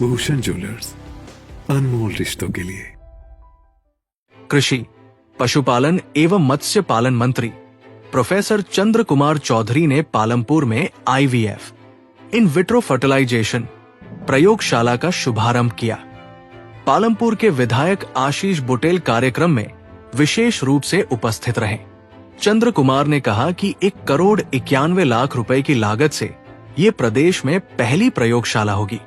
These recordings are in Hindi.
भूषण ज्वेलर्स, अनमोल रिश्तों के लिए। कृषि, पशुपालन एवं मत्स्य पालन मंत्री प्रोफेसर चंद्र कुमार चौधरी ने पालमपुर में आईवीएफ इन विट्रो फर्टिलाइजेशन प्रयोगशाला का शुभारंभ किया। पालमपुर के विधायक आशीष बुटेल कार्यक्रम में विशेष रूप से उपस्थित रहे। चंद्र कुमार ने कहा कि 1,91,00,000 रुपए की लागत से ये प्रदेश में पहली प्रयोगशाला होगी।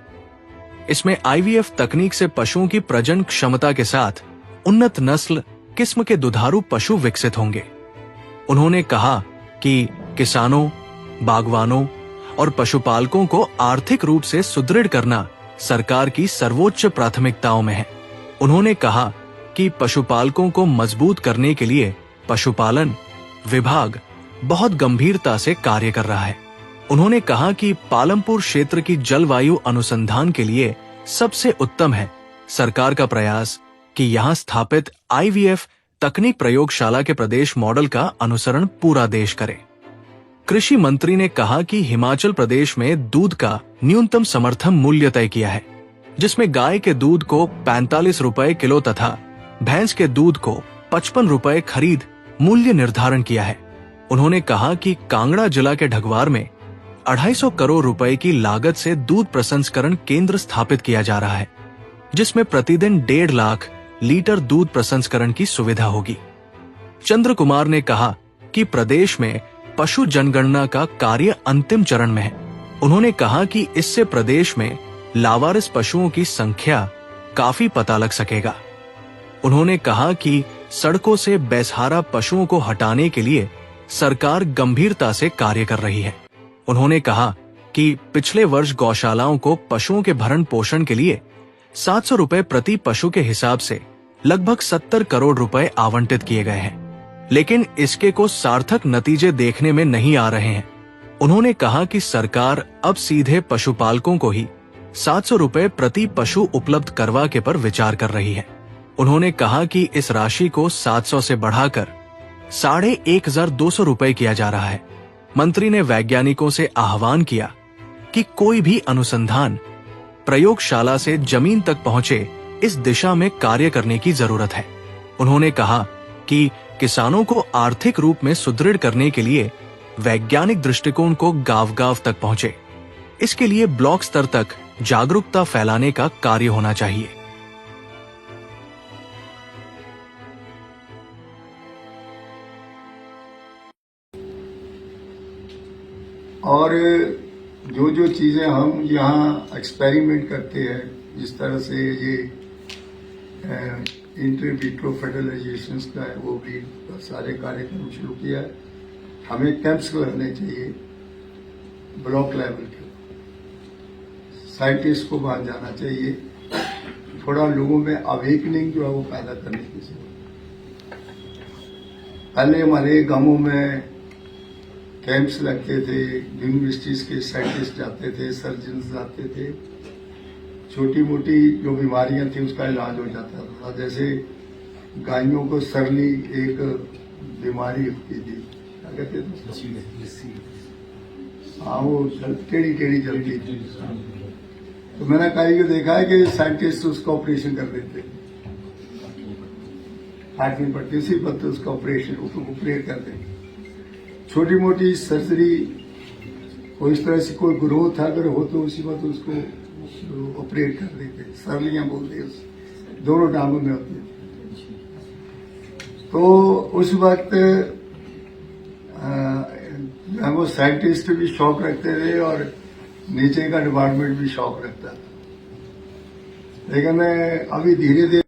इसमें आईवीएफ तकनीक से पशुओं की प्रजनन क्षमता के साथ उन्नत नस्ल किस्म के दुधारू पशु विकसित होंगे। उन्होंने कहा कि किसानों, बागवानों और पशुपालकों को आर्थिक रूप से सुदृढ़ करना सरकार की सर्वोच्च प्राथमिकताओं में है। उन्होंने कहा कि पशुपालकों को मजबूत करने के लिए पशुपालन विभाग बहुत गंभीरता से कार्य कर रहा है। उन्होंने कहा कि पालमपुर क्षेत्र की जलवायु अनुसंधान के लिए सबसे उत्तम है सरकार का प्रयास कि यहां स्थापित आईवीएफ तकनीक प्रयोगशाला के प्रदेश मॉडल का अनुसरण पूरा देश करे। कृषि मंत्री ने कहा कि हिमाचल प्रदेश में दूध का न्यूनतम समर्थन मूल्य तय किया है, जिसमें गाय के दूध को 45 रुपए किलो तथा भैंस के दूध को 55 रुपए खरीद मूल्य निर्धारण किया है। उन्होंने कहा कि कांगड़ा जिला के ढगवार में 250 करोड़ रुपए की लागत से दूध प्रसंस्करण केंद्र स्थापित किया जा रहा है, जिसमें प्रतिदिन 1.5 लाख लीटर दूध प्रसंस्करण की सुविधा होगी। चंद्र कुमार ने कहा कि प्रदेश में पशु जनगणना का कार्य अंतिम चरण में है। उन्होंने कहा कि इससे प्रदेश में लावारिस पशुओं की संख्या काफी पता लग सकेगा। उन्होंने कहा कि सड़कों से बेसहारा पशुओं को हटाने के लिए सरकार गंभीरता से कार्य कर रही है। उन्होंने कहा कि पिछले वर्ष गौशालाओं को पशुओं के भरण पोषण के लिए 700 रुपए प्रति पशु के हिसाब से लगभग 70 करोड़ रुपए आवंटित किए गए हैं, लेकिन इसके को सार्थक नतीजे देखने में नहीं आ रहे हैं। उन्होंने कहा कि सरकार अब सीधे पशुपालकों को ही 700 रुपए प्रति पशु उपलब्ध करवा के पर विचार कर रही है। उन्होंने कहा कि इस राशि को 700 से बढ़ाकर 1,250 रुपए किया जा रहा है। मंत्री ने वैज्ञानिकों से आह्वान किया कि कोई भी अनुसंधान प्रयोगशाला से जमीन तक पहुंचे, इस दिशा में कार्य करने की जरूरत है। उन्होंने कहा कि किसानों को आर्थिक रूप में सुदृढ़ करने के लिए वैज्ञानिक दृष्टिकोण को गांव-गांव तक पहुंचे। इसके लिए ब्लॉक स्तर तक जागरूकता फैलाने का कार्य होना चाहिए। और जो जो चीज़ें हम यहाँ एक्सपेरिमेंट करते हैं, जिस तरह से ये इंटर विट्रो फर्टिलाइजेशन का है, वो भी सारे कार्यक्रम शुरू किया है। हमें कैंप्स लगने चाहिए ब्लॉक लेवल के, साइंटिस्ट को वहाँ जाना चाहिए, थोड़ा लोगों में अवेकनिंग जो है वो पैदा करने की जरूरत। पहले हमारे गांवों में कैंप्स लगते थे, यूनिवर्सिटीज के साइंटिस्ट जाते थे, सर्जन्स जाते थे, छोटी मोटी जो बीमारियां थी उसका इलाज हो जाता था। जैसे गायों को सरली एक बीमारी होती थी, क्या कहते थे, हाँ वो टेढ़ी टेढ़ी चलती थी। तो मैंने कहीं को देखा है कि साइंटिस्ट उसका ऑपरेशन कर देते, हाथ में पट्टी सी पत्ते उसका ऑपरेशन ऑपरेट कर देते। छोटी मोटी सर्जरी को इस तरह से कोई ग्रोथ अगर हो तो उसी वक्त उसको ऑपरेट कर देते, सरलियां बोलते हैं, दोनों टांगों में होती है। तो उस वक्त वो साइंटिस्ट भी शौक रखते थे और नीचे का डिपार्टमेंट भी शौक रखता था। लेकिन अभी धीरे धीरे